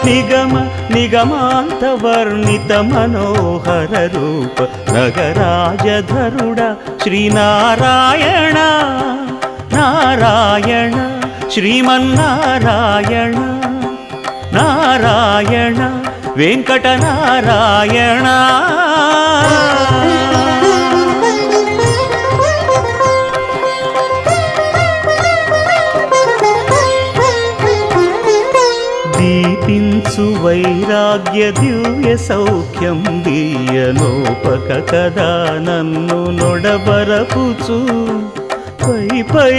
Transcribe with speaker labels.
Speaker 1: నిగమ నిగమాంత వర్ణిత మనోహర రూప నగరాజధరుడ శ్రీనారాయణ నారాయణ శ్రీమన్నారాయణ నారాయణ వెంకటనారాయణ దీపించు వైరాగ్య దివ్య సౌఖ్యం దీయనోపక కదా నన్ను నొడబరపుచు పై పై